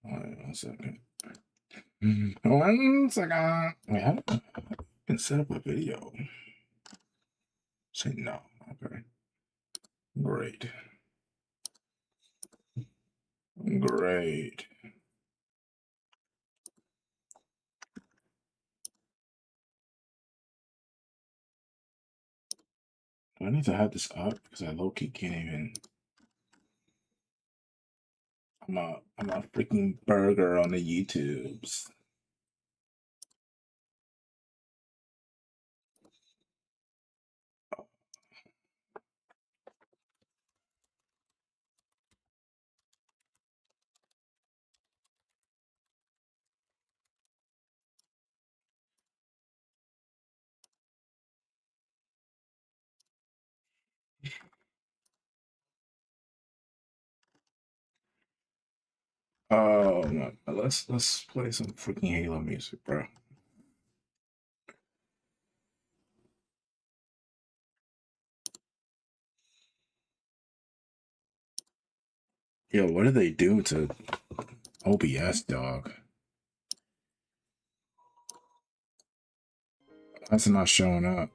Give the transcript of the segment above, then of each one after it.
Alright, 1 second. 1 second. Wait, how do I can set up a video? Say no. Okay. Great. Great. Do I need to have this up? Because I low-key can't even. I'm a freaking burger on the YouTubes. Let's play some freaking Halo music, bro. Yo, what did they do to OBS, dog? That's not showing up.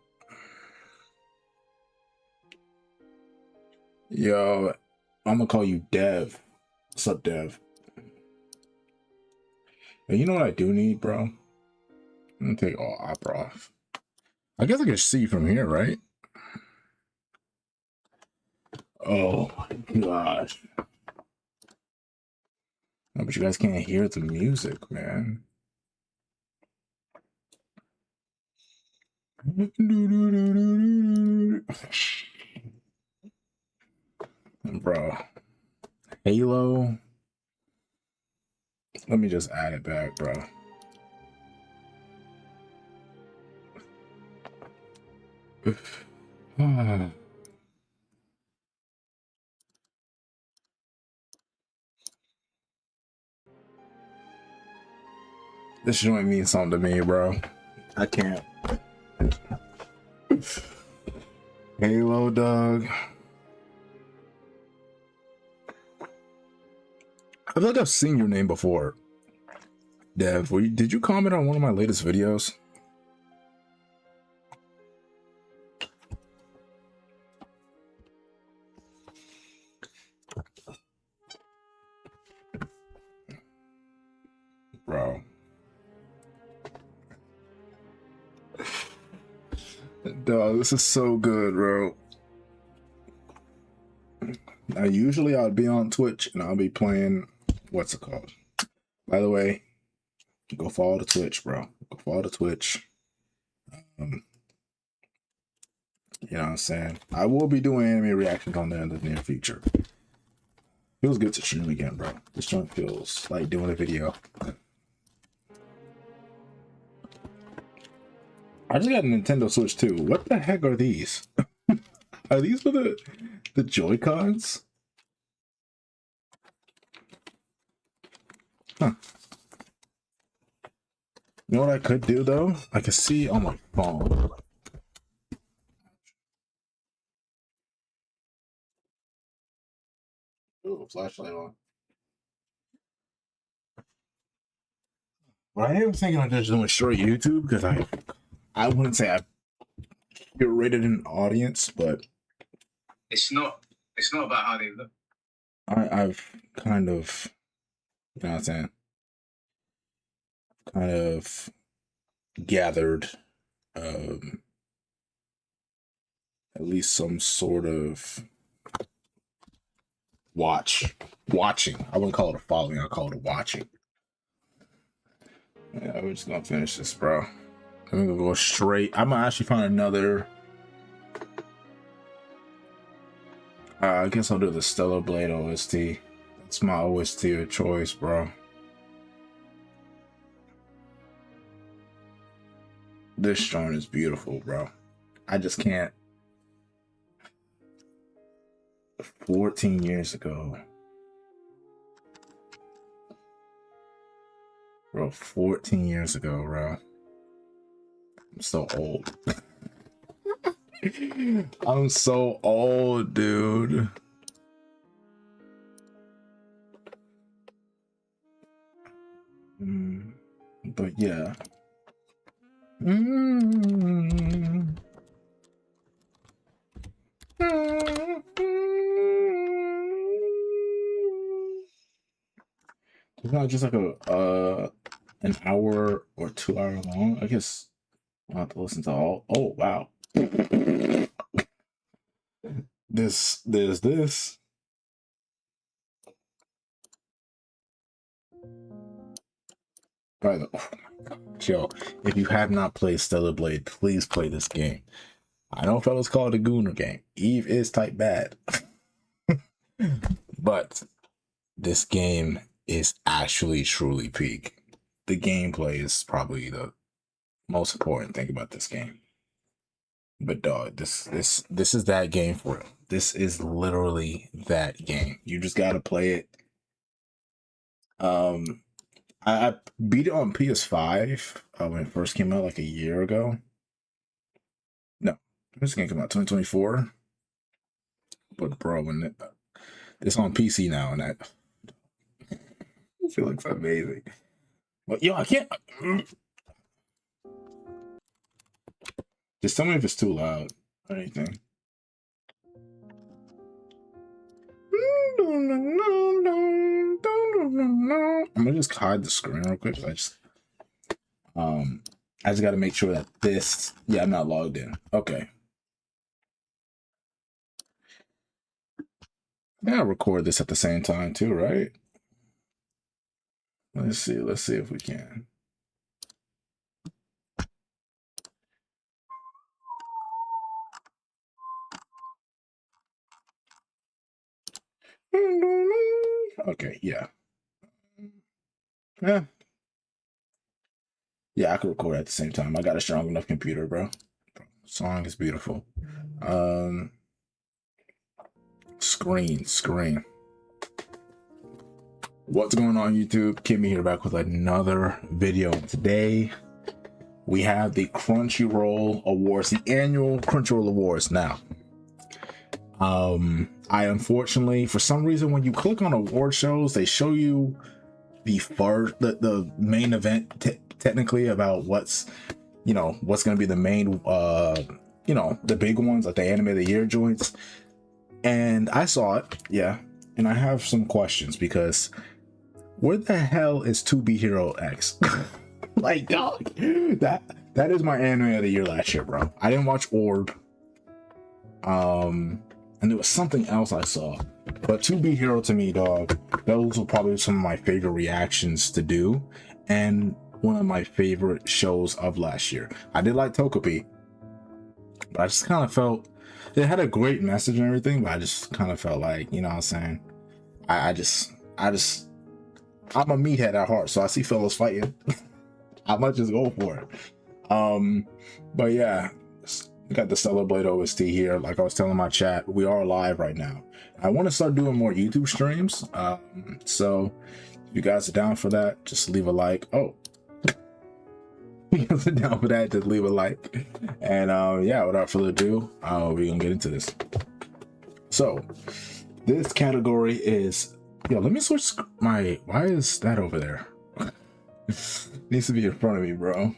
Yo, I'm gonna call you Dev. What's up, Dev? Hey, you know what I do need, bro? I'm gonna take all opera off. I guess I can see from here, right? Oh my gosh. No, but you guys can't hear the music, man. Bro. Halo. Let me just add it back, bro. This joint means something to me, bro. I can't. Halo, dog. I feel like I've seen your name before. Dev, did you comment on one of my latest videos? Bro. Dog, this is so good, bro. Now, usually I'll be on Twitch and I'll be playing, what's it called? By the way, go follow the Twitch, bro. Go follow the Twitch. You know what I'm saying? I will be doing anime reactions on there in the near future. Feels good to stream again, bro. This joint feels like doing a video. I just got a Nintendo Switch too. What the heck are these? Are these for the Joy-Cons? Huh. You know what I could do though? I could see on my phone. Ooh, flashlight on. But I am thinking of just doing short YouTube because I wouldn't say I've curated an audience, but it's not about how they look. I've kind of, you know what I'm saying, kind of gathered at least some sort of watching. I wouldn't call it a following, I'll call it a watching. Yeah, we're just gonna finish this, bro. I'm gonna go straight. I'm gonna actually find another. I guess I'll do the Stellar Blade OST. That's my OST of choice, bro. This joint is beautiful, bro. I just can't. 14 years ago. Bro, 14 years ago, bro. I'm so old. I'm so old, dude. But yeah. Mm-hmm. It's not just like a an hour or 2 hour long. I guess I'll have to listen to all. Oh wow. This. By the oh my god. Yo, if you have not played Stellar Blade, please play this game. I know fellas call it a Gooner game. Eve is type bad. But this game is actually truly peak. The gameplay is probably the most important thing about this game. But dog, this is that game for real. This is literally that game. You just gotta play it. I beat it on PS5 when it first came out like a year ago. No, this game came out 2024. But bro, when it's on PC now, and that it looks amazing. But yo, I can't. Just tell me if it's too loud or anything. I'm gonna just hide the screen real quick. I just got to make sure that this. Yeah, I'm not logged in. Okay. Yeah, record this at the same time too, right? Let's see if we can. Okay, yeah. Yeah, I could record at the same time. I got a strong enough computer, bro. Song is beautiful. Screen. What's going on, YouTube? Kimmy here, back with another video. Today we have the Crunchyroll Awards, the annual Crunchyroll Awards. Now, I unfortunately, for some reason, when you click on award shows, they show you the main event technically about what's going to be the main the big ones, like the anime of the year joints. And I saw it, yeah, and I have some questions because where the hell is 2B Hero X? Like, dog, that is my anime of the year last year, bro. I didn't watch Orb, and there was something else I saw, but 2B Hero, to me, dog, those were probably some of my favorite reactions to do, and one of my favorite shows of last year. I did like Tokopi, but I just kind of felt it had a great message and everything, but I just kind of felt like, you know what I'm saying, I'm a meathead at heart, so I see fellas fighting. I might just go for it. But yeah, we got the Stellar Blade OST here. Like I was telling my chat, we are live right now. I want to start doing more YouTube streams. So if you guys are down for that, just leave a like. Oh, you guys are down for that, just leave a like. And yeah, without further ado, we're gonna get into this. So this category is, yo, let me switch why is that over there? Needs to be in front of me, bro.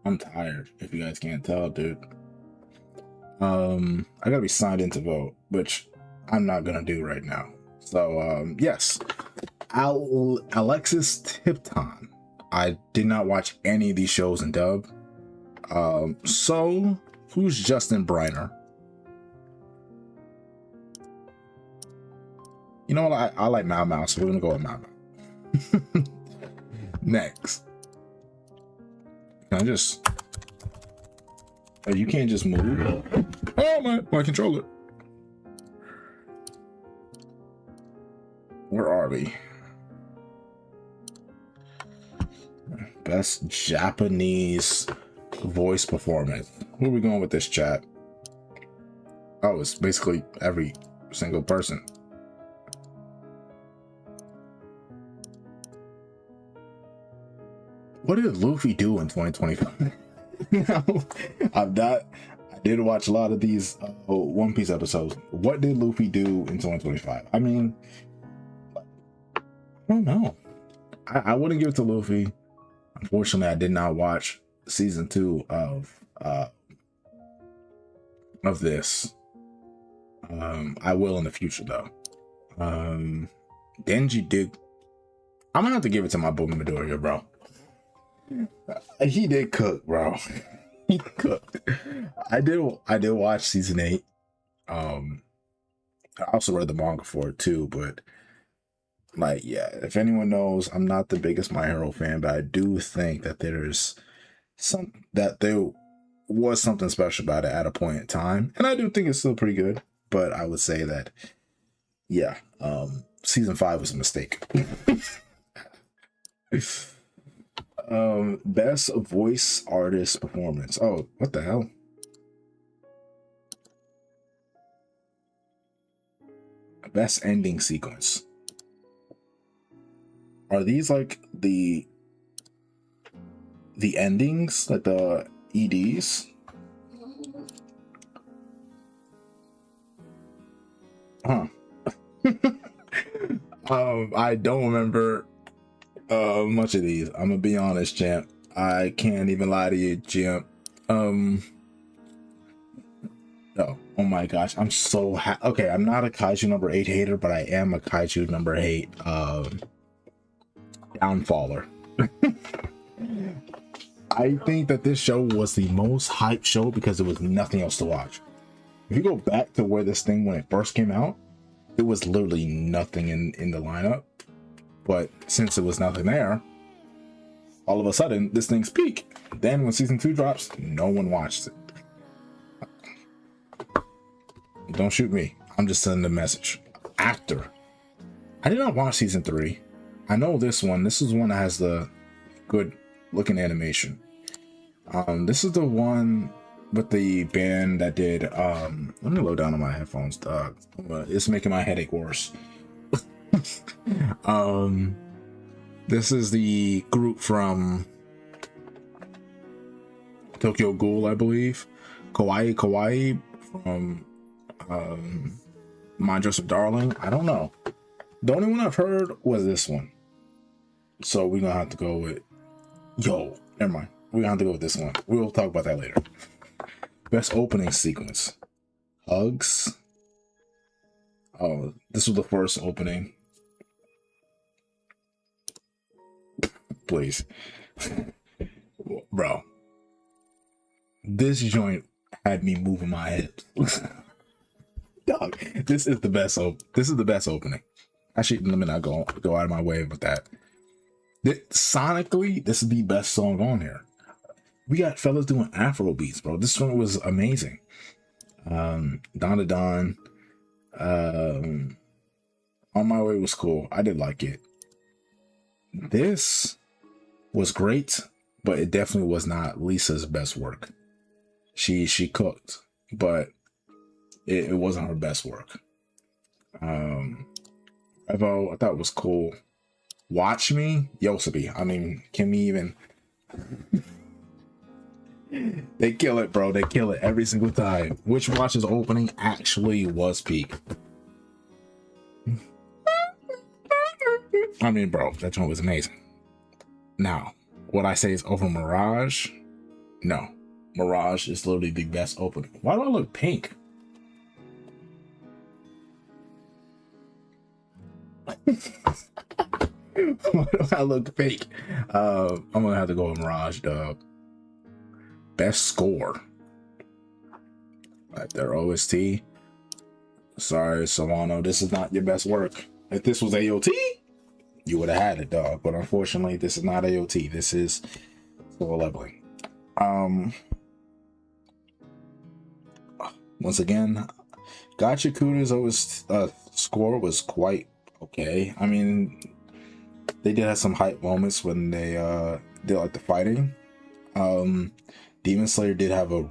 I'm tired, if you guys can't tell, dude. I gotta be signed in to vote, which I'm not gonna do right now. So yes, Alexis Tipton. I did not watch any of these shows in dub. So who's Justin Briner? You know what? I like Mau Mau, so we're gonna go with Mau Mau. Next, can I just? Oh, you can't just move. Oh my controller. Where are we? Best Japanese voice performance. Who are we going with this, chat? Oh, it's basically every single person. What did Luffy do in 2025? I did watch a lot of these One Piece episodes. What did Luffy do in 2025? I mean, I don't know. I wouldn't give it to Luffy. Unfortunately, I did not watch season 2 of this. I will in the future though. Denji did. I'm gonna have to give it to my boy Midoriya, bro. He did cook, bro. He cooked. I did watch season 8. I also read the manga for it too, but like, yeah, if anyone knows, I'm not the biggest My Hero fan, but I do think that there was something special about it at a point in time, and I do think it's still pretty good. But I would say that, yeah, season 5 was a mistake. Best voice artist performance. Oh, what the hell? Best ending sequence. Are these like the endings, like the EDs? Huh. I don't remember much of these. I'm gonna be honest, champ. I can't even lie to you, champ. Oh my gosh, I'm so okay. I'm not a kaiju number 8 hater, but I am a kaiju number 8 downfaller. I think that this show was the most hyped show because there was nothing else to watch. If you go back to where this thing, when it first came out, there was literally nothing in the lineup. But since there was nothing there, all of a sudden this thing's peak. Then when season 2 drops, no one watched it. Don't shoot me. I'm just sending a message. Actor. I did not watch season 3. I know this one. This is one that has the good looking animation. This is the one with the band that did let me load down on my headphones, dog. It's making my headache worse. This is the group from Tokyo Ghoul, I believe. Kawaii from My Joseph Darling. I don't know. The only one I've heard was this one. So we're gonna have to go with never mind. We're gonna have to go with this one. We'll talk about that later. Best opening sequence. Hugs. Oh, this was the first opening. Please. Bro. This joint had me moving my hips. Dog, this is the best opening. Actually, let me not go out of my way with that. Sonically, this is the best song on here. We got fellas doing Afro beats, bro. This one was amazing. Don to Don. On My Way was cool. I did like it. This was great, but it definitely was not Lisa's best work. She cooked, but it wasn't her best work. Evo, I thought it was cool. Watch Me, Yosabi. I mean, can we even... They kill it, bro. They kill it every single time. Which Watch's opening actually was peak. I mean, bro, that one was amazing. Now, what I say is over Mirage? No. Mirage is literally the best opening. Why do I look pink? Why do I look fake? I'm gonna have to go with Mirage, dog. Best score. Right there, OST. Sorry, Solano, this is not your best work. If this was AOT, you would have had it, dog. But unfortunately, this is not AOT. This is solo leveling. Once again, Gachakuda's score was quite okay. I mean, they did have some hype moments when they did like the fighting. Demon Slayer did have a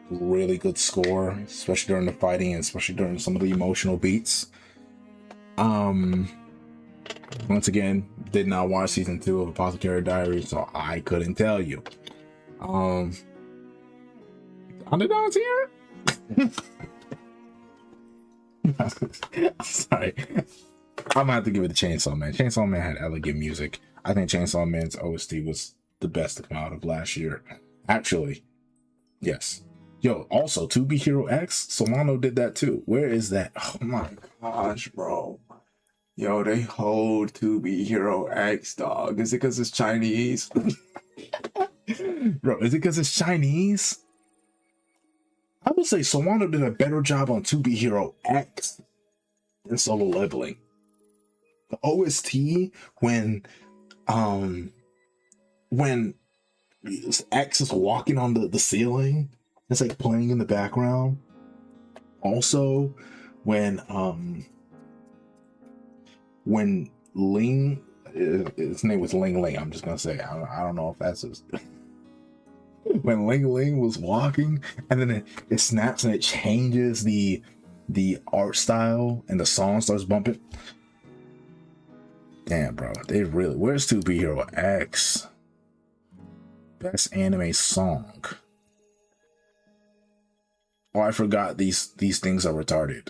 really good score, especially during the fighting and especially during some of the emotional beats. Once again, did not watch season 2 of Apothecary Diaries, so I couldn't tell you. Underdog's here? Sorry. I'm gonna have to give it to Chainsaw Man. Chainsaw Man had elegant music. I think Chainsaw Man's OST was the best to come out of last year. Actually, yes. Yo, also 2B Hero X, Solano did that too. Where is that? Oh my gosh, bro. Yo, they hold 2B Hero X, dog. Is it because it's Chinese? Bro, is it because it's Chinese? I would say Solano did a better job on 2B Hero X than Solo Leveling. The OST when X is walking on the ceiling, it's like playing in the background. Also, when Ling, his name was Ling Ling. I'm just gonna say I don't know if that's his. When Ling Ling was walking, and then it snaps and it changes the art style, and the song starts bumping. Damn, bro, they really. Where's 2B Hero X? Best anime song. Oh, I forgot these things are retarded.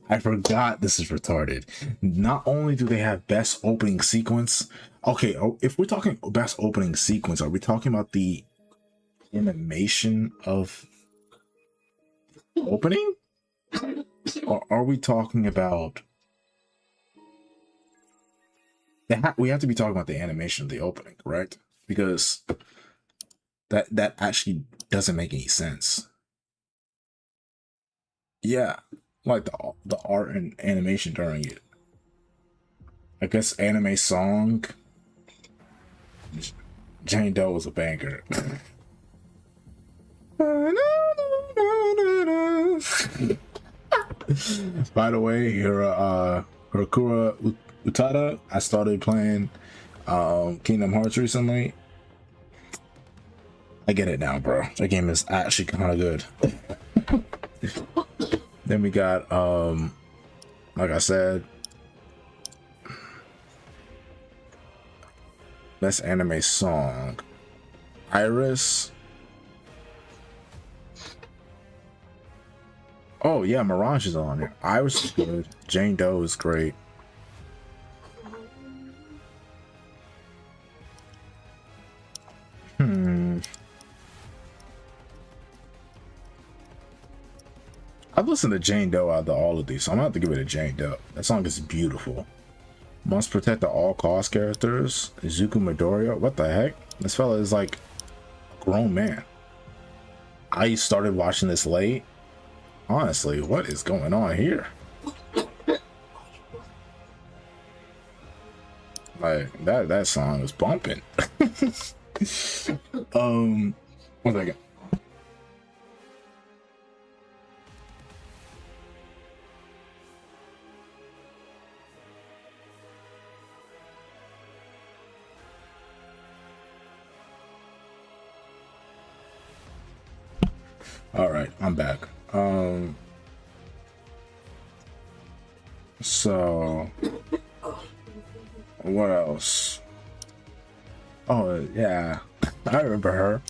I forgot this is retarded. Not only do they have best opening sequence. Okay, if we're talking best opening sequence, are we talking about the animation of opening? Or are we talking about... we have to be talking about the animation of the opening, correct? Because that actually doesn't make any sense. Yeah, like the art and animation during it. I guess anime song. Jane Doe was a banger. By the way, Hirakura Utada, I started playing Kingdom Hearts recently. I get it now, bro. That game is actually kind of good. Then we got, like I said, best anime song. Iris. Oh yeah, Mirage is on there. Iris is good. Jane Doe is great. I've listened to Jane Doe out of all of these, so I'm gonna have to give it a Jane Doe. That song is beautiful. Must protect the all cost characters. Izuku Midoriya. What the heck? This fella is like a grown man. I started watching this late. Honestly, what is going on here? Like that song is bumping. One second. All right, I'm back. So what else? Oh yeah, I remember her.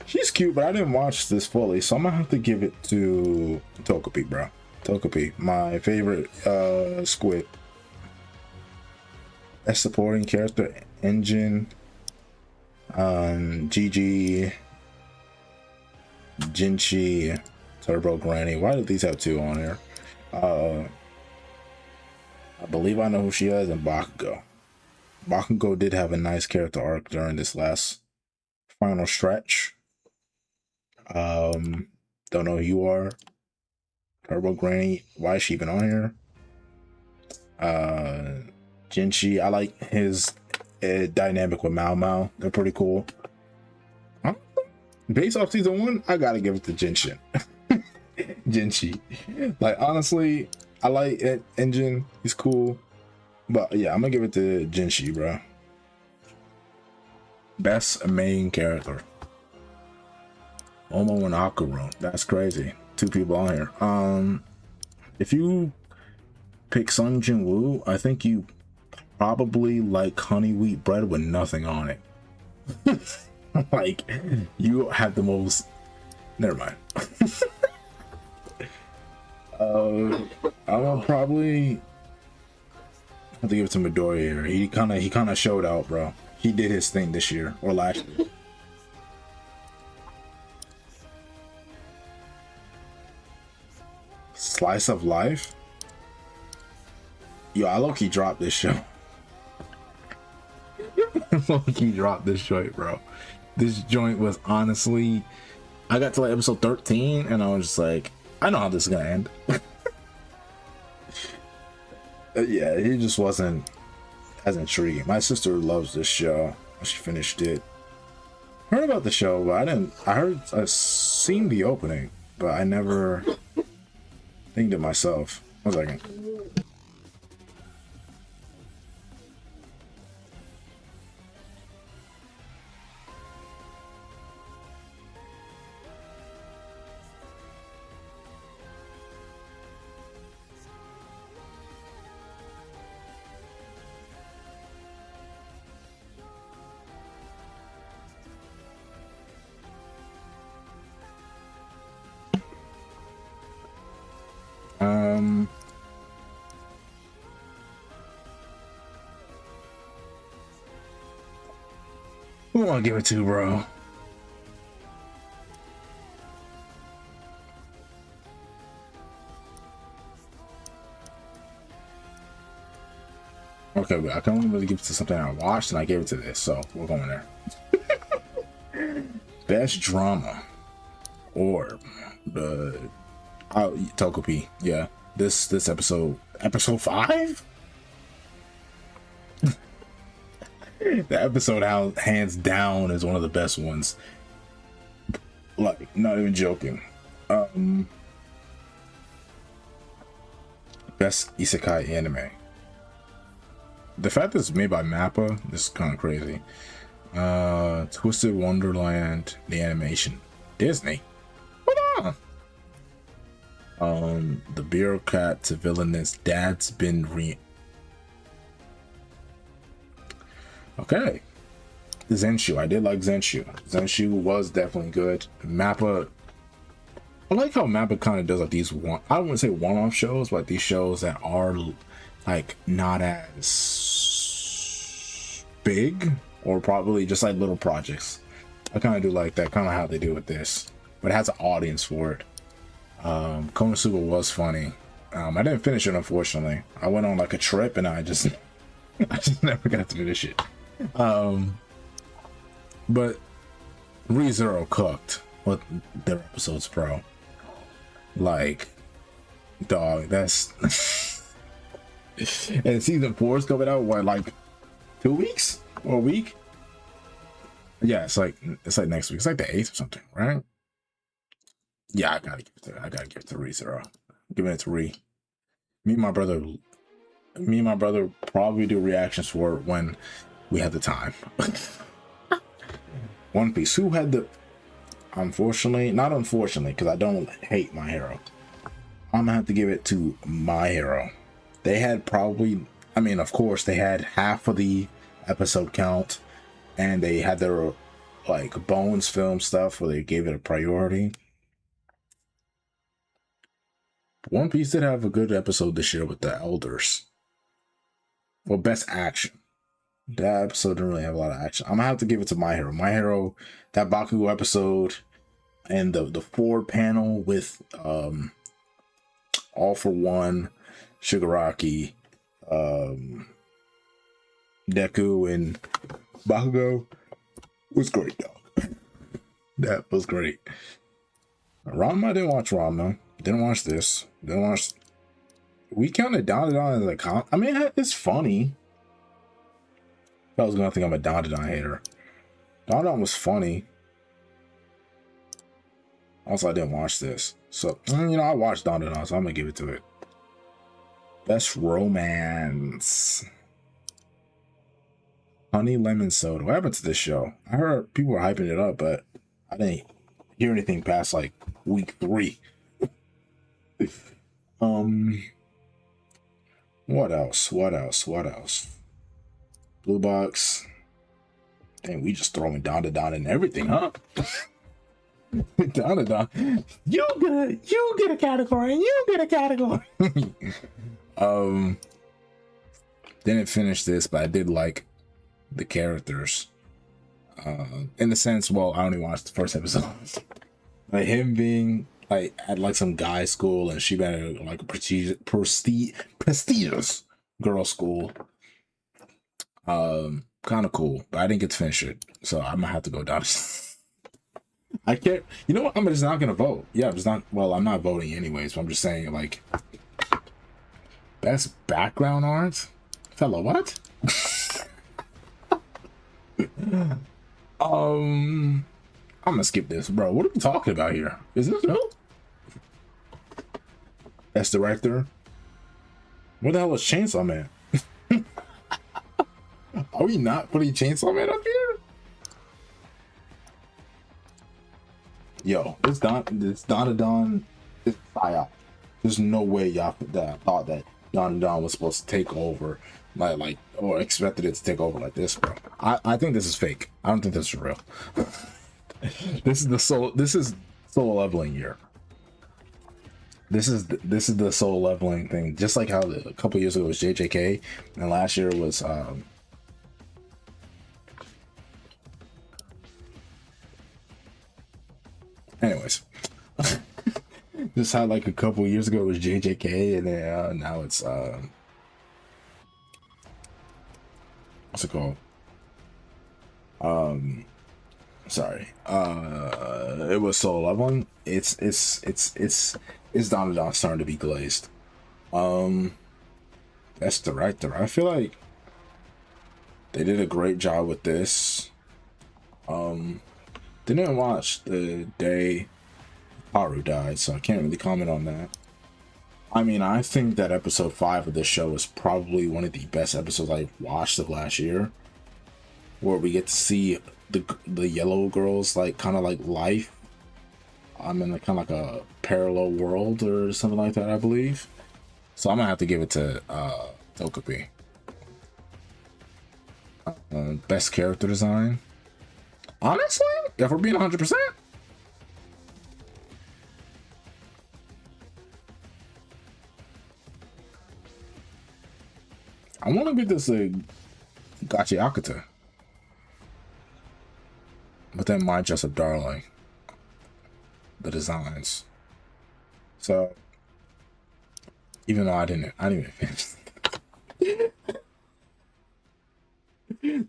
She's cute, but I didn't watch this fully, so I'm gonna have to give it to Togepi, bro. Togepi, my favorite squid. Best supporting character, Engine, Gigi, Jinchi, Turbo Granny. Why did these have two on here? I believe I know who she is, and Bakugo. Bakugo did have a nice character arc during this last final stretch. Don't know who you are. Turbo Granny, why is she even on here? Jinchi, I like his dynamic with Mao Mao. They're pretty cool. Based off season 1, I gotta give it to Genshin. Jinchi. Like, honestly, I like Engine. He's cool. But yeah, I'm gonna give it to Jinchi, bro. Best main character. Omo and Akuro. That's crazy. 2 people on here. If you pick Sung Jin Woo, I think you probably like honey wheat bread with nothing on it. Like, you have the most... Never mind. I'm gonna probably have to give it to Midoriya here. He kind of showed out, bro. He did his thing this year or last year. Slice of Life. Yo, I low-key dropped this show. Low-key dropped this joint, bro. This joint was honestly, I got to like episode 13 and I was just like, I know how this is gonna end. Yeah, it just wasn't as intriguing. My sister loves this show. She finished it. Heard about the show, but I seen the opening, but I never think to myself. 1 second. Who do I give it to, bro? Okay, but I can only really give it to something I watched, and I gave it to this, so we're going there. Best drama, or the Tokopi, yeah. This episode 5. The episode hands down is one of the best ones. Like, not even joking. Best isekai anime. The fact that it's made by Mappa, this is kind of crazy. Twisted Wonderland, the animation. Disney. Hold on. The bureaucrat to villainous dad's been Okay. Zenshu. I did like Zenshu. Zenshu was definitely good. Mappa. I like how Mappa kind of does like these I wouldn't say one-off shows, but these shows that are like not as big, or probably just like little projects. I kind of do like that, kind of how they do with this, but it has an audience for it. Konosuba was funny. I didn't finish it, unfortunately. I went on like a trip and I just never got to finish it. But ReZero cooked with their episodes, bro. Like, dog, that's and season 4 is coming out, what, like 2 weeks or a week? Yeah, it's like next week. It's like the 8th or something, right? Yeah, I gotta give it to ReZero. Giving it to Re. Me and my brother probably do reactions for it when we have the time. One Piece. Who had the? Not unfortunately, because I don't hate My Hero. I'm gonna have to give it to My Hero. They had probably, I mean, of course, they had half of the episode count, and they had their like Bones film stuff where they gave it a priority. One Piece did have a good episode this year with the Elders. Well, best action. That episode didn't really have a lot of action. I'm gonna have to give it to My Hero. My Hero, that Bakugo episode, and the Ford panel with All for One, Shigaraki, Deku, and Bakugo was great, dog. That was great. Ranma, I didn't watch Ranma. Didn't watch this. Didn't watch. We counted Don as a I mean, it's funny. I was gonna think I'm a Don hater. Don was funny. Also, I didn't watch this. So, I watched Don, so I'm gonna give it to it. Best romance. Honey Lemon Soda. What happened to this show? I heard people were hyping it up, but I didn't hear anything past like week 3. What else? Blue Box. Dang, we just throwing Don and everything, huh? Don. You get a category, and you get a category. Didn't finish this, but I did like the characters. In the sense, well, I only watched the first episode. Like him being like at like some guy school and she been at like a prestigious girl school. Kind of cool, but I didn't get to finish it, so I'm gonna have to go down. I can't. You know what? I'm just not gonna vote. Yeah, I'm just not. Well, I'm not voting anyways. But I'm just saying, like, best background art, fella. What? I'm gonna skip this, bro. What are we talking about here? Is this new? Best director. Where the hell is Chainsaw Man? Are we not putting Chainsaw Man up here? Yo, it's Don. It's psyop. There's no way y'all thought that Don was supposed to take over, like, or expected it to take over like this, bro. I think this is fake. I don't think this is real. This is solo leveling year. This is the solo leveling thing. Just like how a couple years ago was JJK, and last year was anyways. Just how like a couple years ago it was JJK, and then now it's what's it called? Sorry. It was solo leveling. It's Don starting to be glazed. That's director. I feel like they did a great job with this. Didn't watch the day Haru died, so I can't really comment on that. I mean, I think that episode 5 of this show is probably one of the best episodes I watched of last year, where we get to see the yellow girls like kind of like life. I'm in kind of like a parallel world or something like that, I believe. So I'm gonna have to give it to Okapi. Best character design. Honestly, if we're being 100%, I want to give this a Gachi Akata. But then my Jessup Darling. The designs. So even though I didn't even finish.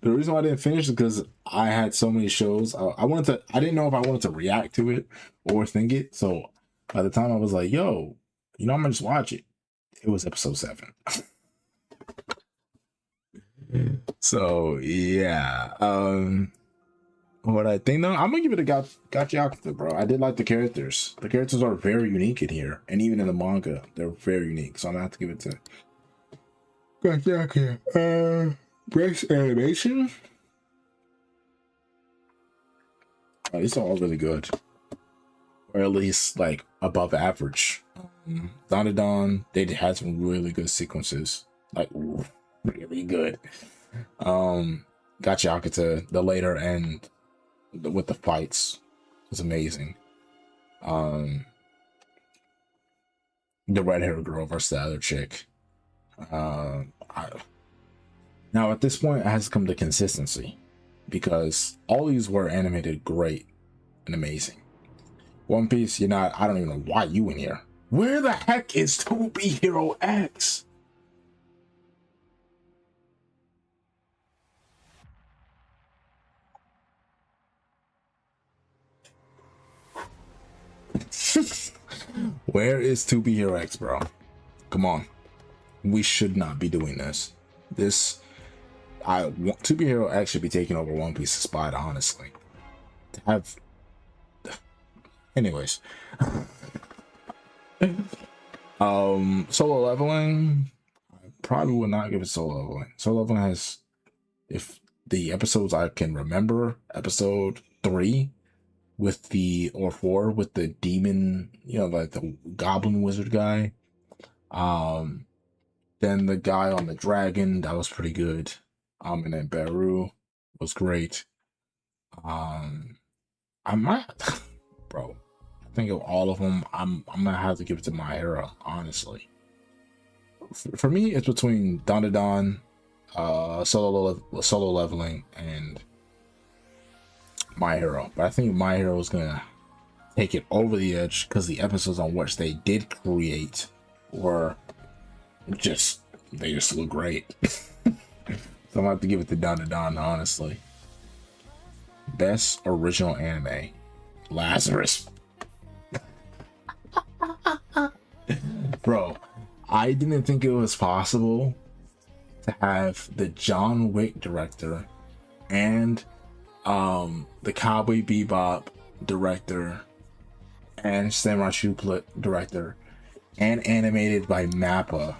The reason why I didn't finish is because I had so many shows. I didn't know if I wanted to react to it or think it. So by the time I was like, yo, I'm gonna just watch it. It was episode 7. So yeah. What I think though, I'm gonna give it a Gachi, bro. I did like the characters. The characters are very unique in here, and even in the manga, they're very unique. So I'm gonna have to give it to Gachi. Best animation. These are all really good, or at least like above average. Don, they had some really good sequences, like really good. Gachi Akata, the later end with the fights was amazing. The red-haired girl versus the other chick. Now at this point, it has come to consistency because all these were animated great and amazing. One Piece, I don't even know why you in here. Where the heck is 2B Hero X? Where is 2B Hero X, bro? Come on. We should not be doing this. I want 2B Hero X should be taking over One Piece's spot, honestly. To have anyways. Solo leveling, I probably would not give it solo leveling. Solo leveling has, if the episodes I can remember, episode 3 with or 4 with the demon, like the goblin wizard guy. Then the guy on the dragon, that was pretty good. And then Beru was great. I might, bro. I think of all of them, I'm gonna have to give it to My Hero, honestly. For me, it's between Don, Solo Leveling, and My Hero. But I think My Hero is gonna take it over the edge because the episodes on which they did create were just look great. So I'm gonna have to give it to Don, honestly. Best original anime, Lazarus. Bro, I didn't think it was possible to have the John Wick director and the Cowboy Bebop director and Samurai Champloo director and animated by Mappa,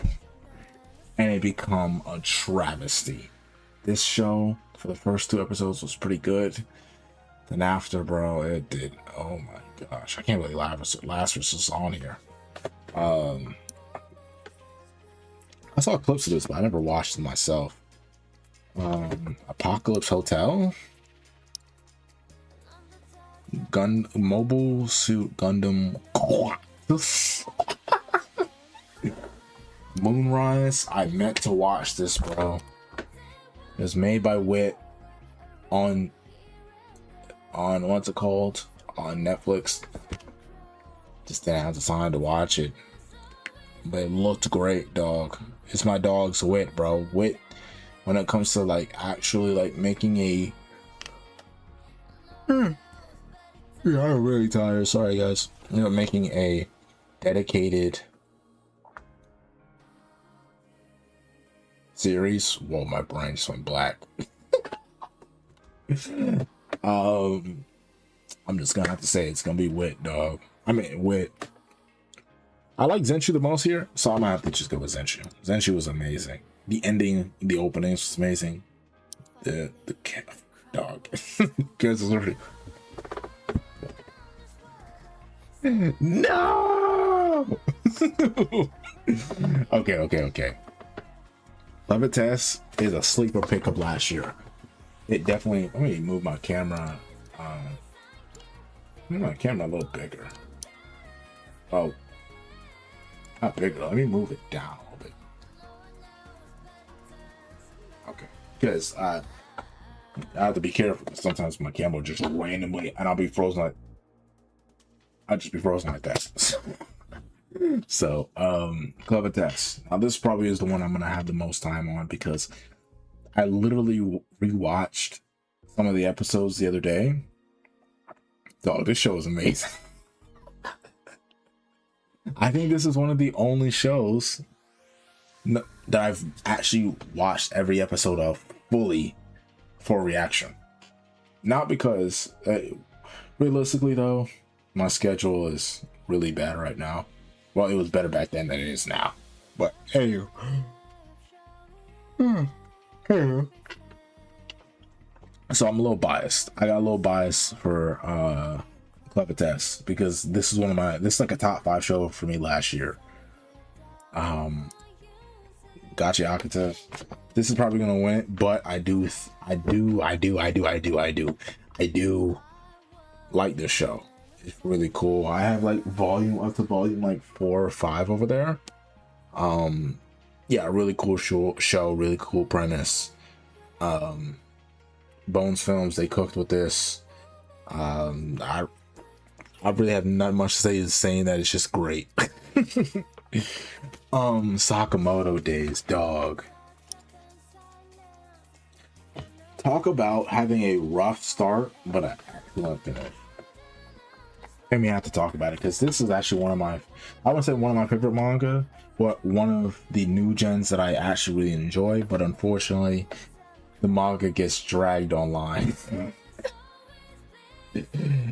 and it become a travesty. This show for the first 2 episodes was pretty good. Then after, bro, it did. Oh my gosh, I can't believe Lazarus is on here. I saw clips of this, but I never watched it myself. Apocalypse Hotel, Mobile Suit Gundam, Moonrise. I meant to watch this, bro. It was made by Wit on what's it called, on Netflix. Just didn't have the time to watch it, but it looked great, dog. It's my dog's Wit, bro. Wit, when it comes to like actually like making a yeah, I'm really tired, sorry guys, you know, making a dedicated series. Whoa, my brain just went black. I'm just gonna have to say it's gonna be Wit, dog. I mean, Wit. I like Zenshu the most here, so I'm gonna have to just go with Zenshu. Zenshu was amazing. The ending, the opening was amazing. The cat, dog. Guys, already. No. Okay. Love It Test is a sleeper pickup last year. It definitely. Let me move my camera. Move my camera a little bigger. Oh, not bigger. Let me move it down a little bit. Okay, because I have to be careful. Sometimes my camera will just randomly, and I'll just be frozen like that. So, Love It Test. Now, this probably is the one I'm gonna have the most time on because I literally rewatched some of the episodes the other day. Dog, this show is amazing. I think this is one of the only shows that I've actually watched every episode of fully for reaction. Not because, realistically though, my schedule is really bad right now. Well, it was better back then than it is now. But hey, so I'm a little biased. I got a little bias for Love It Test because this is this is like a top 5 show for me last year. Gotcha Akita. This is probably gonna win it, but I do like this show. It's really cool. I have like volume up to volume like 4 or 5 over there. Yeah, really cool show, really cool premise. Bones Films, they cooked with this. I really have not much to say, saying that it's just great. Sakamoto Days, dog. Talk about having a rough start, but an excellent finish. And we have to talk about it because this is actually I wouldn't say one of my favorite manga, but one of the new gens that I actually really enjoy. But unfortunately, the manga gets dragged online.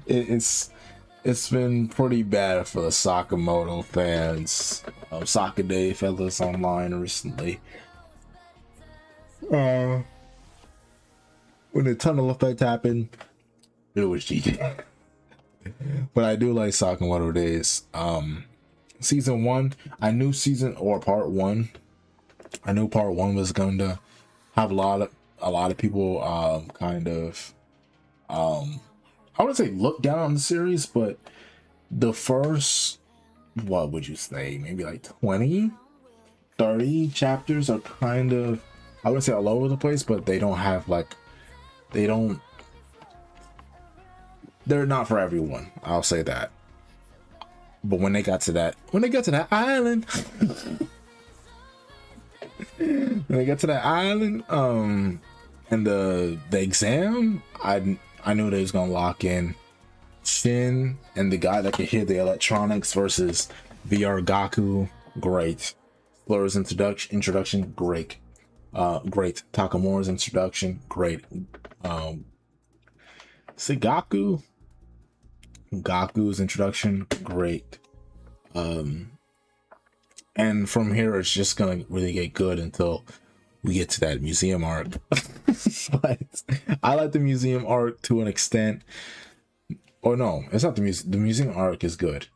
It's been pretty bad for the Sakamoto fans. Sakaday fellas online recently. When the tunnel effect happened, it was cheating. But I do like Sakamoto Days. Season 1, I knew part 1. I knew part 1 was going to have a lot of people kind of I wouldn't say look down on the series, but the first, what would you say, maybe like 20, 30 chapters are kind of I wouldn't say all over the place, but they don't have like, they don't, they're not for everyone. I'll say that. But when they got to that island, when they got to that island, and the exam, I knew they was gonna lock in Shin and the guy that could hear the electronics versus VR Gaku. Great. Flura's introduction, great. Great. Takamura's introduction, great. Gaku's introduction, great. And from here it's just gonna really get good until we get to that museum arc. But I like the museum arc to an extent. Or no, it's not the museum arc is good.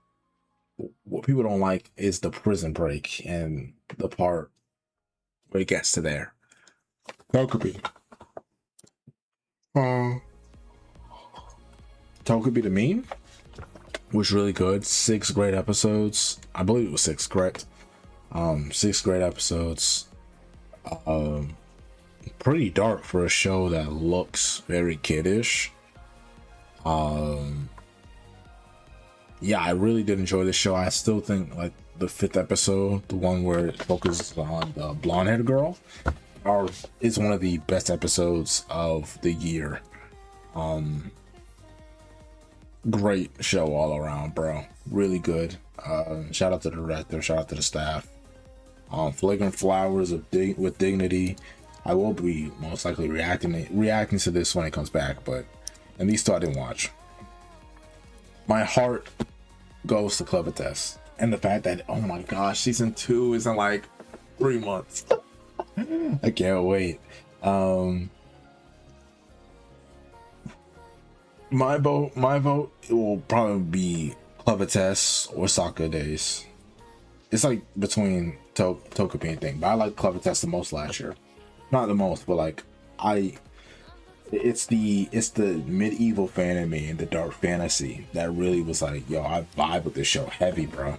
What people don't like is the prison break and the part where it gets to there. Tokubi. Tokubi the Meme was really good. 6 great episodes. I believe it was 6, correct? 6 great episodes. Pretty dark for a show that looks very kiddish. Yeah, I really did enjoy this show. I still think like the 5th episode, the one where it focuses on the blonde-haired girl, is one of the best episodes of the year. Great show all around, bro. Really good. Shout out to the director, shout out to the staff. Flagrant Flowers with Dignity. I will be most likely reacting to this when it comes back, but and these two I didn't watch. My heart goes to Clever Test, and the fact that, oh my gosh, season 2 is in like 3 months. I can't wait. My vote will probably be Clever Test or Soccer Days. It's like between Tokubi and thing, but I like Clever Test the most last year. Not the most, but like it's the medieval fan in me and the dark fantasy that really was like, yo, I vibe with this show heavy, bro.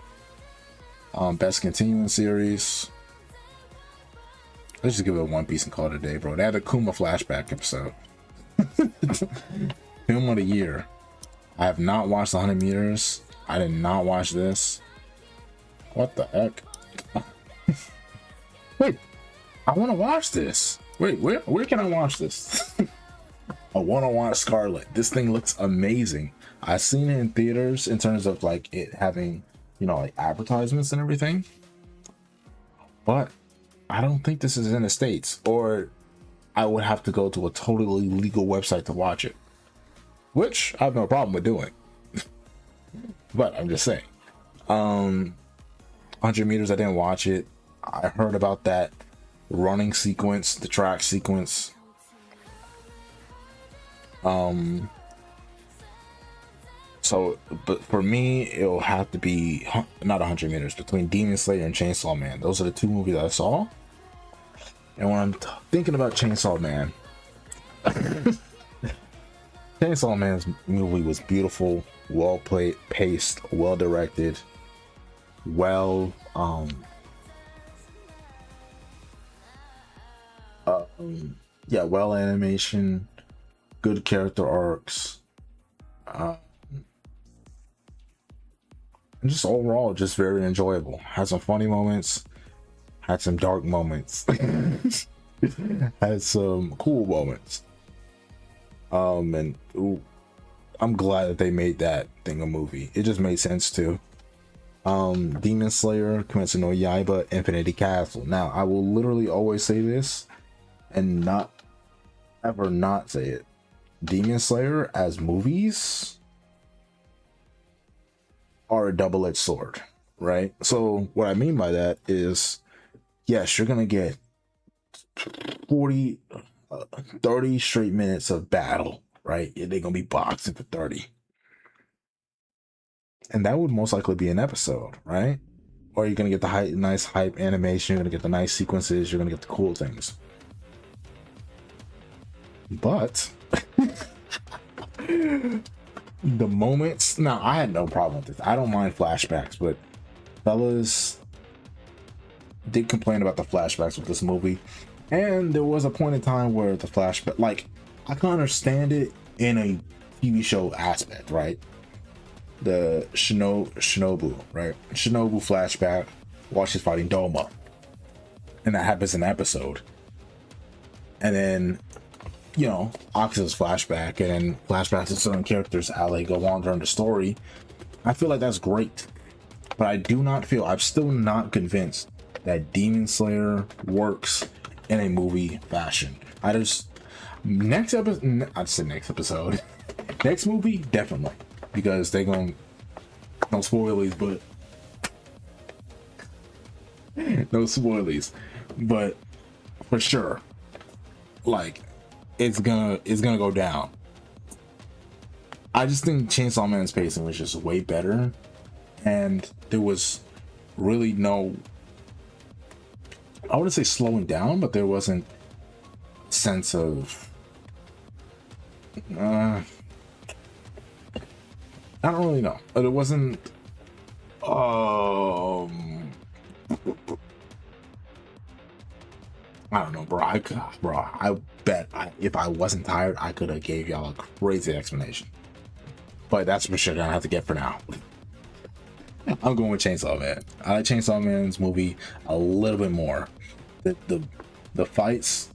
Best continuing series. Let's just give it a One Piece and call it a day, bro. They had a Kuma flashback episode. Film of the year. I have not watched 100 meters. I did not watch this. What the heck? Wait, I want to watch this. Wait, where can I watch this? I want to watch Scarlet. This thing looks amazing. I've seen it in theaters in terms of like it having, you know, like advertisements and everything. But I don't think this is in the States, or I would have to go to a totally legal website to watch it, which I have no problem with doing. But I'm just saying. 100 meters, I didn't watch it. I heard about that running sequence, the track sequence. So, but for me, it'll have to be not 100 meters, between Demon Slayer and Chainsaw Man. Those are the 2 movies I saw. And when I'm thinking about Chainsaw Man, Chainsaw Man's movie was beautiful, well paced, well directed, well well animation, good character arcs, and just overall just very enjoyable. Had some funny moments, had some dark moments, had some cool moments. And I'm glad that they made that thing a movie. It just made sense too. Demon Slayer, Kimetsu no Yaiba, Infinity Castle. Now, I will literally always say this and not ever not say it. Demon Slayer as movies are a double-edged sword, right? So what I mean by that is, yes, you're gonna get 30 straight minutes of battle, right? They're gonna be boxing for 30, and that would most likely be an episode, right? Or you're gonna get the nice hype animation, you're gonna get the nice sequences, you're gonna get the cool things. But the moments, now I had no problem with this. I don't mind flashbacks, but fellas did complain about the flashbacks with this movie. And there was a point in time where the flashback, like, I can understand it in a TV show aspect, right? The Shinobu, right? Shinobu flashback while she's fighting Doma, and that happens in the episode. And then, you know, Akusa's flashback, and then flashbacks to certain characters as they go on during the story. I feel like that's great, but I do not feel, I'm still not convinced that Demon Slayer works in a movie fashion. I just, next episode, I'd say next episode, next movie, definitely, because they're going, no spoilies, but no spoilies, but for sure, like, it's gonna go down. I just think Chainsaw Man's pacing was just way better, and there was really no, I wouldn't say slowing down, but there wasn't a sense of I don't really know, but it wasn't I don't know, bro. I bet if I wasn't tired, I could have gave y'all a crazy explanation. But that's for sure gonna have to get for now. I'm going with Chainsaw Man. I like Chainsaw Man's movie a little bit more. The fights,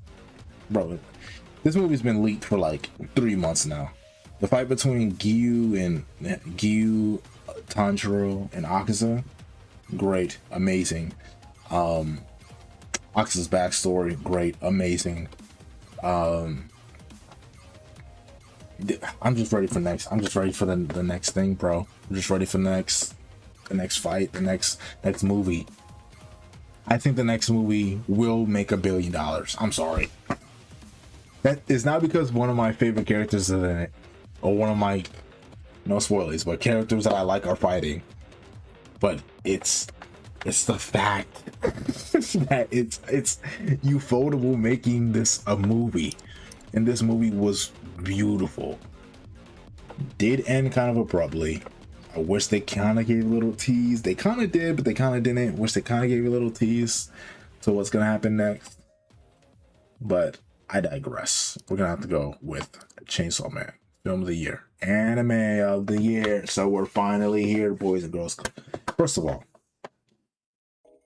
bro. This movie's been leaked for like 3 months now. The fight between Tanjiro, and Akusa, great, amazing. Akusa's backstory, great, amazing. I'm just ready for next. I'm just ready for the next thing, bro. I'm just ready for the next fight, the next movie. I think the next movie will make $1 billion. I'm sorry. That is not because one of my favorite characters is in it, or one of my, no spoilers, but characters that I like are fighting. But it's the fact that it's Ufotable making this a movie, and this movie was beautiful. Did end kind of abruptly. I wish they kind of gave a little tease. They kind of did, but they kind of didn't. Wish they kind of gave a little tease to what's gonna happen next. But I digress. We're gonna have to go with Chainsaw Man, film of the year, anime of the year. So we're finally here, boys and girls. First of all,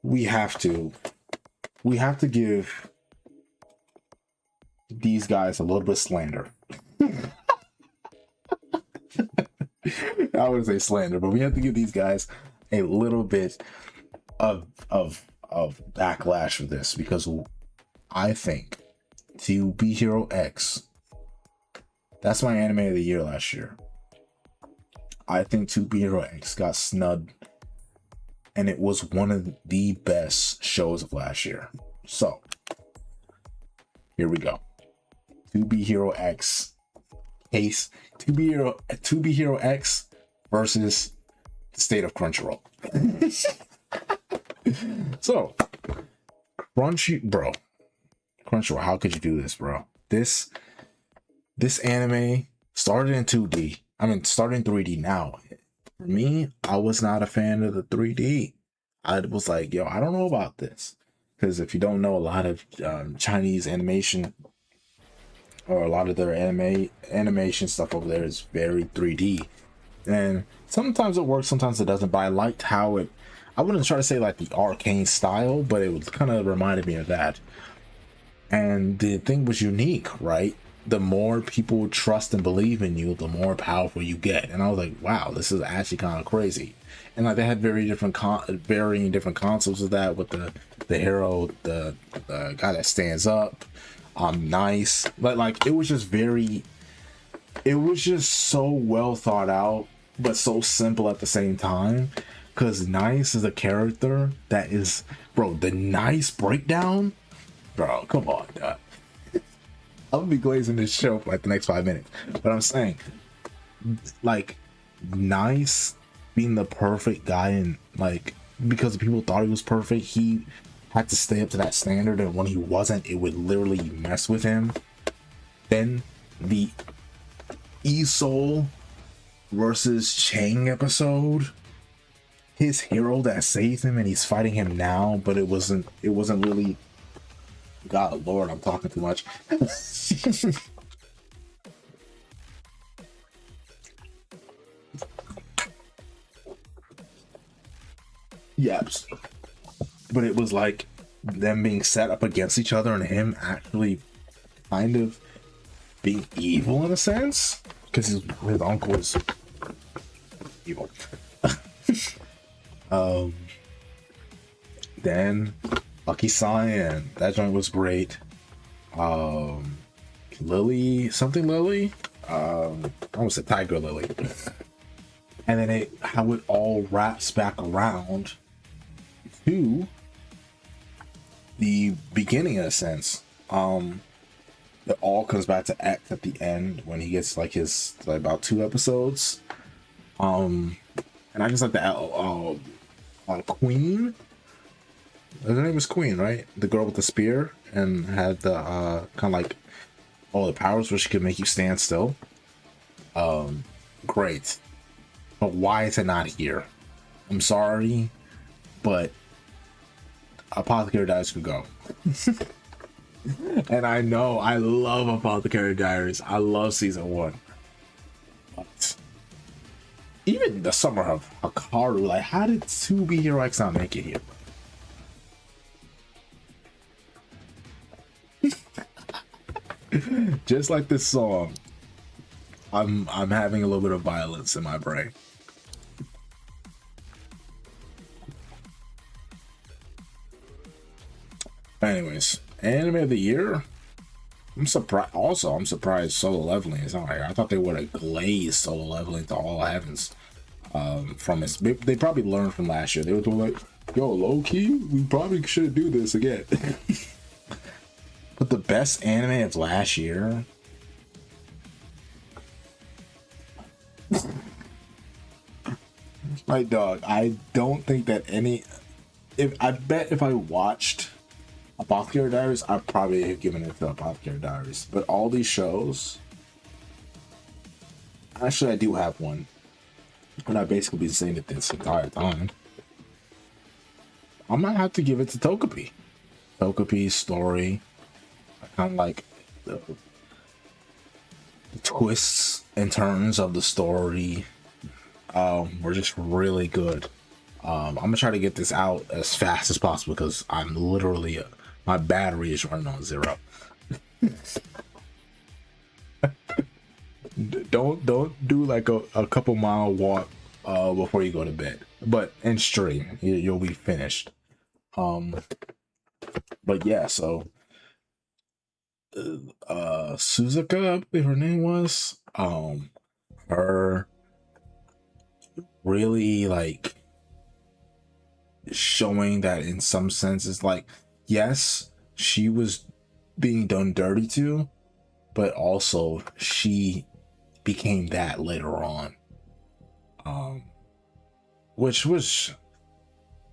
we have to give these guys a little bit of slander. I wouldn't say slander, but we have to give these guys a little bit of backlash for this, because I think To Be Hero X, that's my anime of the year last year. I think To Be Hero X got snubbed, and it was one of the best shows of last year. So here we go. To Be Hero X case. To Be Hero X versus the state of Crunchyroll. So Crunchyroll, how could you do this, bro? This anime started in 2D. I mean, started in 3D now. For me, I was not a fan of the 3D. I was like, yo, I don't know about this. Because if you don't know, a lot of Chinese animation, or a lot of their animation stuff over there is very 3D. And sometimes it works, sometimes it doesn't. But I liked how it, I wouldn't try to say like the arcane style, but it was kind of reminded me of that. And the thing was unique, right? The more people trust and believe in you, the more powerful you get. And I was like, wow, this is actually kind of crazy. And like they had varying different concepts of that, with the hero, the guy that stands up, nice. But like it was just so well thought out, but so simple at the same time. Because Nice is a character that is, bro, the Nice breakdown, bro, come on, dog. I'm gonna be glazing this show for like the next 5 minutes, but I'm saying, like, Nice being the perfect guy, and like, because people thought he was perfect, he had to stay up to that standard, and when he wasn't, it would literally mess with him. Then the E-Soul versus Chang episode, his hero that saved him, and he's fighting him now, but it wasn't really God Lord, I'm talking too much. Yes. But it was like them being set up against each other and him actually kind of being evil in a sense. Because his uncle is evil. Then Lucky Cyan, that joint was great. Lily, something Lily. I almost said Tiger Lily. And then how it all wraps back around to the beginning in a sense. It all comes back to X at the end when he gets like his like about 2 episodes. And I just like the Queen. Her name is Queen, right? The girl with the spear and had the kind of like all the powers where she could make you stand still. Great. But why is it not here? I'm sorry, but Apothecary Diaries could go. And I know I love Apothecary Diaries. I love season 1. But even the Summer of Hikaru, like, how did 2B Hero X not make it here? Just like this song, I'm having a little bit of violence in my brain. Anyways, anime of the year. I'm surprised. Also, I'm surprised Solo Leveling is not here. I thought they would have glazed Solo Leveling to all heavens. From this, they probably learned from last year. They were like, "Yo, low key, we probably should do this again." But the best anime of last year. My dog, I don't think that any. I bet if I watched Apothecary Diaries, I'd probably have given it to Apothecary Diaries. But all these shows, actually, I do have one, and I've basically been saying it this entire time. I might have to give it to Togepi. Togepi's story, I kind of like the twists and turns of the story. Were just really good. I'm gonna try to get this out as fast as possible because I'm literally my battery is running on 0. don't do like a couple mile walk before you go to bed, but in stream you'll be finished. But yeah, so Suzuka, I believe her name was, her really like showing that in some senses, like, yes, she was being done dirty to, but also she became that later on, which was,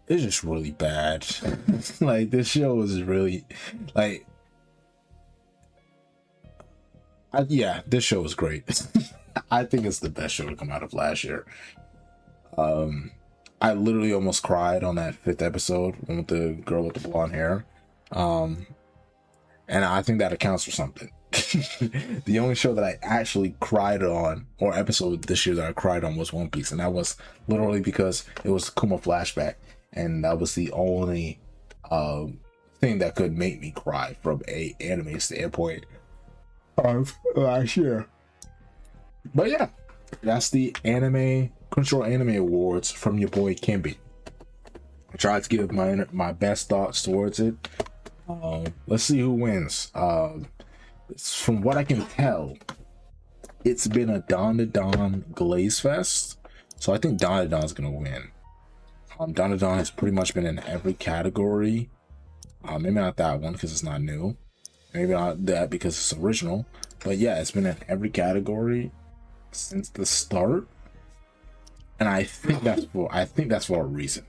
it's just really bad. Like, this show was really like, yeah, this show was great. I think it's the best show to come out of last year. I literally almost cried on that 5th episode with the girl with the blonde hair. And I think that accounts for something. The only show that I actually cried on, or episode this year that I cried on, was One Piece. And that was literally because it was Kuma flashback. And that was the only thing that could make me cry from a anime standpoint of last year. But yeah, that's the Crunchyroll Anime Awards from your boy Kimby. I tried to give my best thoughts towards it. Let's see who wins. From what I can tell, it's been a Don to Don Glaze Fest, so I think Don to Don is gonna win. Don to Don has pretty much been in every category. Maybe not that one because it's not new. Maybe not that because it's original. But yeah, it's been in every category since the start. And I think that's for a reason.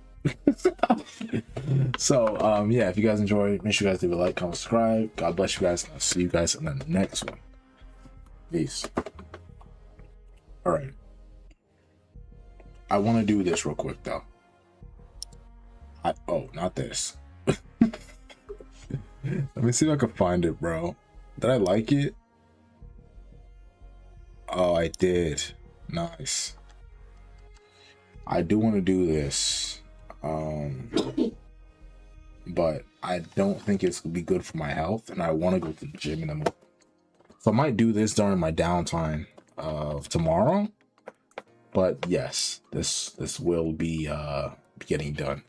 So yeah, if you guys enjoy, make sure you guys leave a like, comment, subscribe. God bless you guys, and I'll see you guys in the next one. Peace. All right, I want to do this real quick though. Oh, not this. Let me see if I can find it, bro. Did I like it? Oh, I did. Nice. I do want to do this. But I don't think it's gonna be good for my health, and I want to go to the gym in the morning. So I might do this during my downtime of tomorrow. But yes, this will be getting done.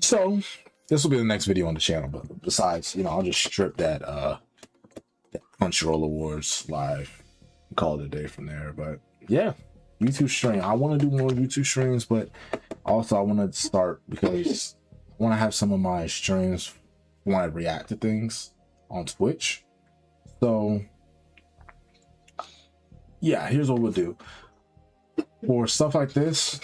So this will be the next video on the channel. But besides, you know, I'll just strip that Crunchyroll Awards live, call it a day from there. But yeah, YouTube stream. I want to do more YouTube streams, but also I want to start because I want to have some of my streams when I react to things on Twitch. So yeah, here's what we'll do. For stuff like this,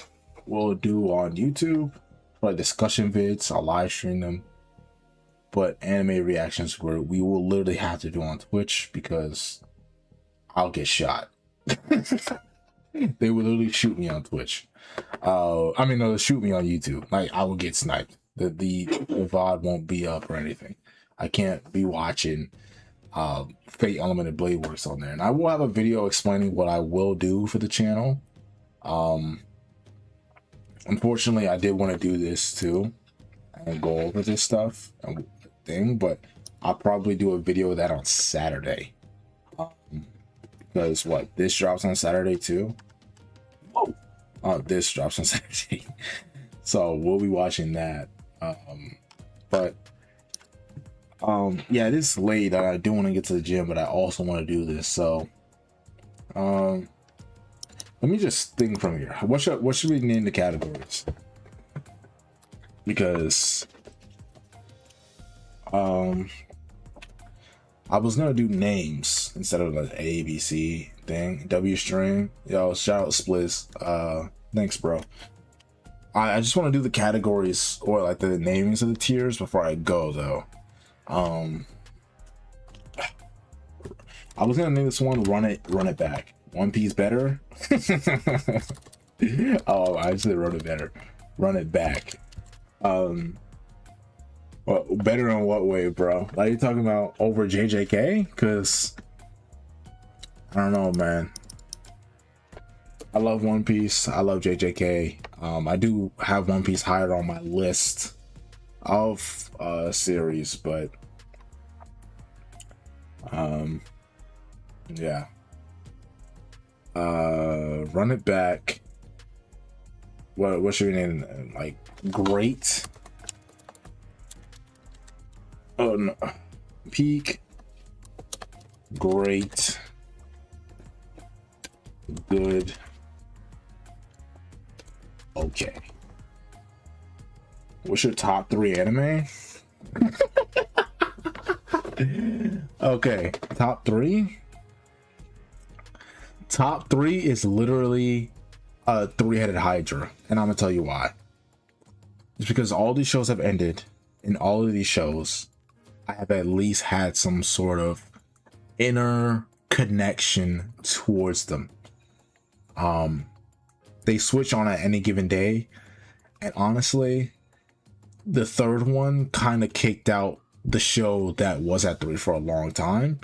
we'll do on YouTube. For like discussion vids, I'll live stream them. But anime reactions where we will literally have to do on Twitch because I'll get shot. They will literally shoot me on Twitch. I mean, they'll shoot me on YouTube. Like, I will get sniped. The VOD won't be up or anything. I can't be watching Fate Elemented Blade Works on there. And I will have a video explaining what I will do for the channel. Unfortunately, I did want to do this too and go over this stuff and thing, but I'll probably do a video of that on Saturday. Because what, this drops on Saturday too? This drops on Saturday. So we'll be watching that. Yeah, it is late. I do want to get to the gym, but I also want to do this. So let me just think from here. What should we name the categories? Because I was gonna do names instead of like A, B, C thing. W string. Yo, shout out Spliz. Thanks, bro. I just want to do the categories or like the namings of the tiers before I go though. I was gonna name this one run it back. One Piece better. Oh, I actually wrote it better. Run it back. Well, better in what way, bro? Like, you talking about over JJK? Because I don't know, man. I love One Piece. I love JJK. I do have One Piece higher on my list of series, but yeah. Run it back. What should we name? Like, great. Oh no. Peak. Great. Good. Okay. What's your top 3 anime? Okay, top 3. Top 3 is literally a 3-headed Hydra, and I'm gonna tell you why. It's because all these shows have ended. In all of these shows, I have at least had some sort of inner connection towards them. They switch on at any given day, and honestly, the 3rd one kind of kicked out the show that was at 3 for a long time.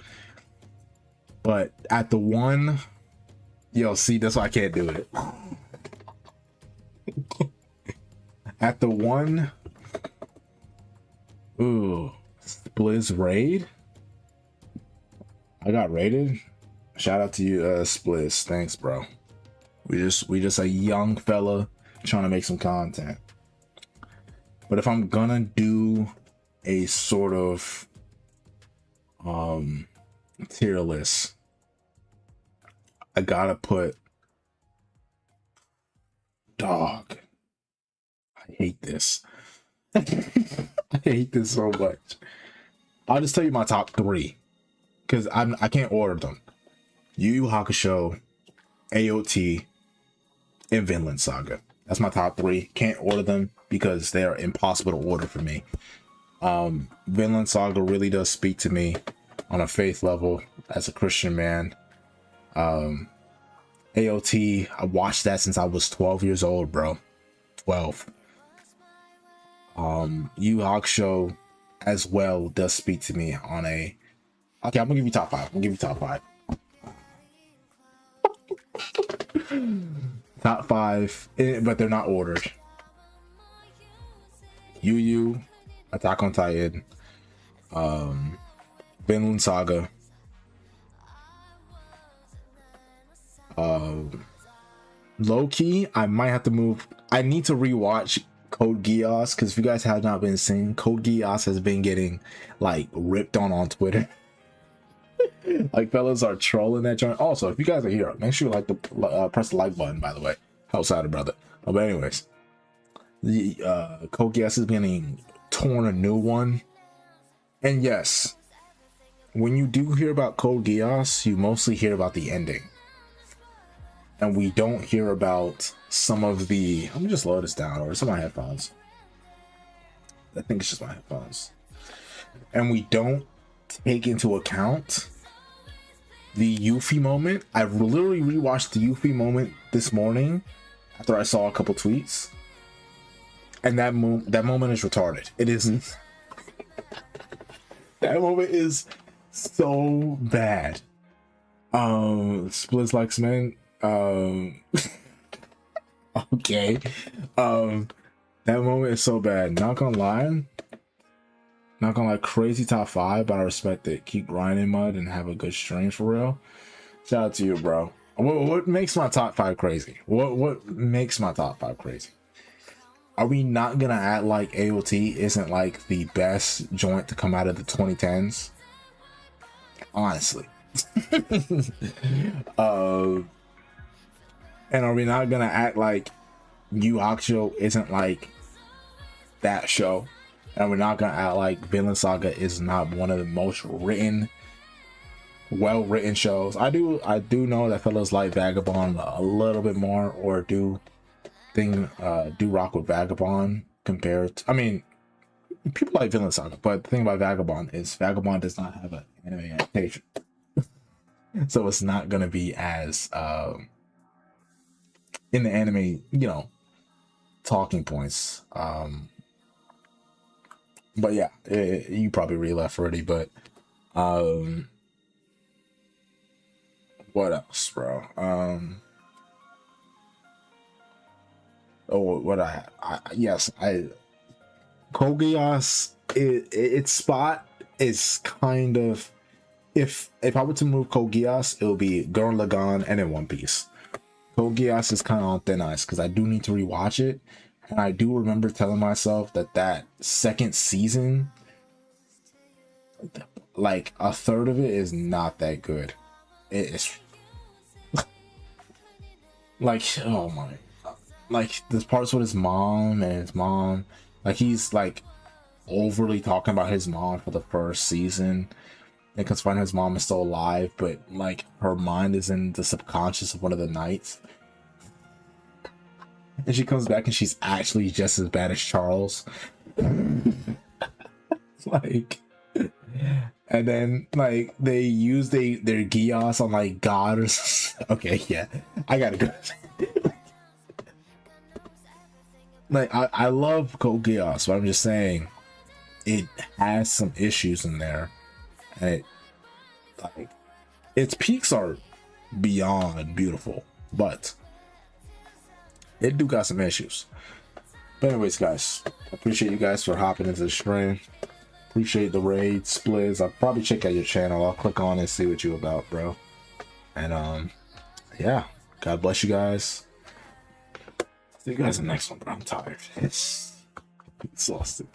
But at the 1, yo, see, that's why I can't do it. At the 1, ooh, Spliz raid. I got raided. Shout out to you, Spliz. Thanks, bro. We just a young fella trying to make some content. But if I'm gonna do a sort of tier list, I gotta put, dog, I hate this. I hate this so much. I'll just tell you my top 3 because I can't order them. Yu Yu Hakusho, AOT, and Vinland Saga. That's my top 3. Can't order them because they are impossible to order for me. Vinland Saga really does speak to me on a faith level as a Christian man. AOT, I watched that since I was 12 years old, bro. 12. Yu Yu Hakusho, as well does speak to me on a. Okay, I'm gonna give you top 5. I'm gonna give you top 5. Top 5, but they're not ordered. Yu Yu, Attack on Titan, Vinland Saga, low key, I might have to move. I need to rewatch Code Geass, because if you guys have not been seeing, Code Geass has been getting like ripped on Twitter. Like, fellas are trolling that joint. Also, if you guys are here, make sure you like the press the like button, by the way. Helps out a brother. But anyways, the Code Geass is getting torn a new one. And yes, when you do hear about Code Geass, you mostly hear about the ending. And we don't hear about some of the... Let me just load this down, or it's on my headphones. I think it's just my headphones. And we don't take into account the Yuffie moment. I literally rewatched the Yuffie moment this morning after I saw a couple tweets. And that moment is retarded. It isn't. That moment is so bad. Splits like cement. Okay. That moment is so bad. Not gonna lie, crazy top 5, but I respect it. Keep grinding, Mud, and have a good stream for real. Shout out to you, bro. What makes my top 5 crazy? What makes my top 5 crazy? Are we not gonna act like AOT isn't like the best joint to come out of the 2010s? Honestly. And are we not gonna act like Yu Hakusho isn't like that show? And we're not gonna act like Vinland Saga is not one of the most well-written shows. I do know that fellas like Vagabond a little bit more, or do rock with Vagabond compared to, I mean, people like Vinland Saga, but the thing about Vagabond is Vagabond does not have an anime adaptation. So it's not gonna be as in the anime, you know, talking points. But yeah, you probably really left already, but what else, bro? Code Geass, its spot is kind of, if I were to move Code Geass, it would be Gurren Lagann and then One Piece. Code Geass is kind of on thin ice because I do need to rewatch it, and I do remember telling myself that second season, like a third of it is not that good. It's like, oh my, like there's parts with his mom, like he's like overly talking about his mom for the first season, and because finding his mom is still alive, but like her mind is in the subconscious of one of the knights, and she comes back and she's actually just as bad as Charles. Like, and then like they use their Geass on like God or something. Okay, yeah, I gotta go. Like I love Code Geass, but I'm just saying it has some issues in there, and it, like, its peaks are beyond beautiful, but it do got some issues. But anyways, guys, I appreciate you guys for hopping into the stream. Appreciate the raid splits. I'll probably check out your channel. I'll click on and see what you about, bro. And yeah, God bless you guys. See you guys in the next one, bro. I'm tired. It's exhausted.